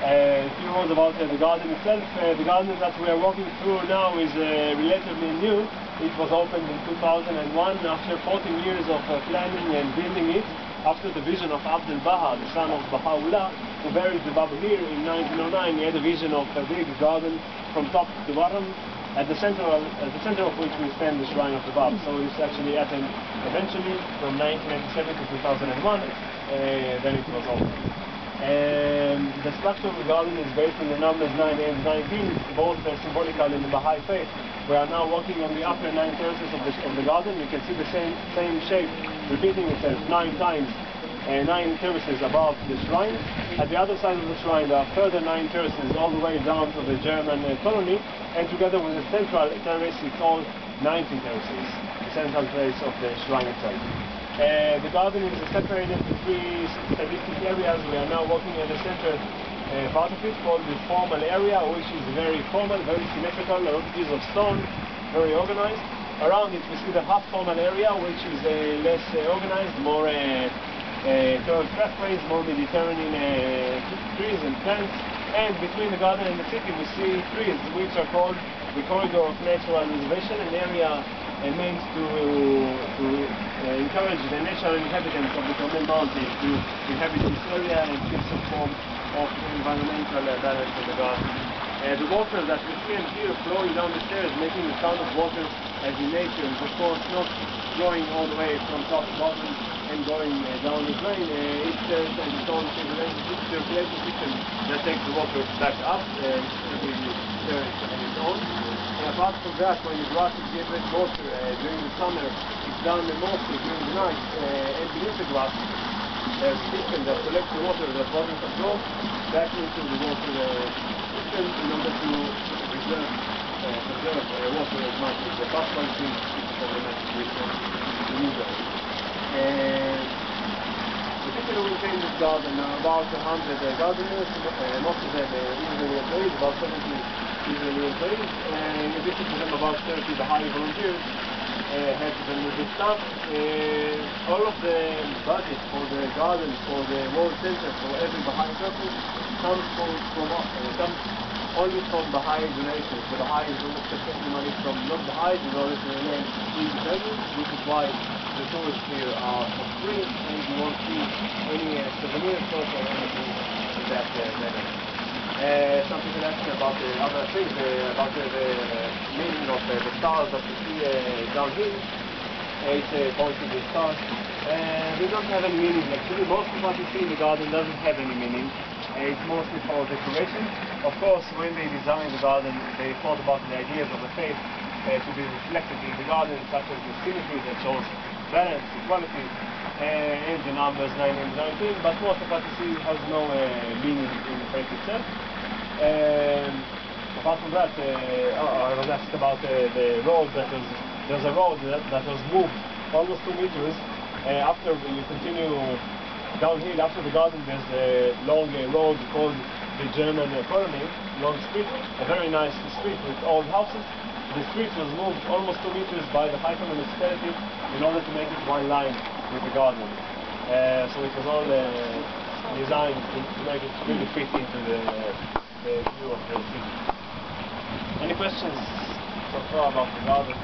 A few words about the garden itself. The garden that we are walking through now is relatively new. It was opened in 2001 after 14 years of planning and building it, after the vision of Abdel Baha, the son of Baha'u'llah, who buried the Bab here in 1909. He had a vision of a big garden from top to bottom, at the center of which we stand the shrine of the Bab. So this actually happened eventually from 1997 to 2001, then it was opened. The structure of the garden is based on the numbers 9 and 19, both symbolical in the Baha'i faith. We are now walking on the upper 9 terraces of the garden. You can see the same shape repeating itself 9 times, 9 terraces above the shrine. At the other side of the shrine there are further 9 terraces all the way down to the German colony, and together with the central terrace it's all 19 terraces, the central place of the shrine itself. The garden is separated into 3 stylistic areas. We are now walking in the center part of it, called the formal area, which is very formal, very symmetrical, a lot of pieces of stone, very organized. Around it we see the half-formal area, which is less organized, more curved pathways, more Mediterranean trees and plants. And between the garden and the city we see trees, which are called the corridor of natural reservation, an area meant to encourage the natural inhabitants of the Tornel Mountain to inhabit this area and keep some form of environmental balance in the garden. The water that we see and hear flowing down the stairs, making the sound of water as in nature, is of course not flowing all the way from top to bottom and going down the drain. It's a stone circulation system that takes the water back up every stairs on its own. Apart from that, when the grass is given water during the summer, it's done mostly during the night, and beneath the grass there's a system that collects the water that wasn't absorbed back into the water system in order to preserve water as much as possible since it's problematic with removal. The people who maintain this garden are about 100 gardeners, most of them Israeli employees, about 70 Israeli employees, and in addition to them about 30 Baha'i volunteers help them with this stuff. All of the budget for the garden, for the World Center, for every Baha'i purpose comes only from Baha'i donations. The Baha'is don't accept any money from non-Baha'is in order to remain independent, which is why the tourists here are for free, and you won't see any souvenir stores or anything in that manner. Some people ask me about the other things, about the meaning of the stars that you see down here. 8 points of the stars. They don't have any meaning. Actually, most of what you see in the garden doesn't have any meaning. It's mostly for decoration. Of course, when they designed the garden, they thought about the ideas of the faith to be reflected in the garden, such as the symmetry that shows balance, equality, and the numbers 9 and 19, but most of what you see has no meaning in the faith itself. Apart from that, I was asked about the road. There's a road that was moved almost 2 meters. After you continue downhill, after the garden, there's a long road called the German colony, long street, a very nice street with old houses. The street was moved almost 2 meters by the Haifa municipality in order to make it one line with the garden. So it was all designed to make it really fit into the view of the city. Any questions so far about the garden?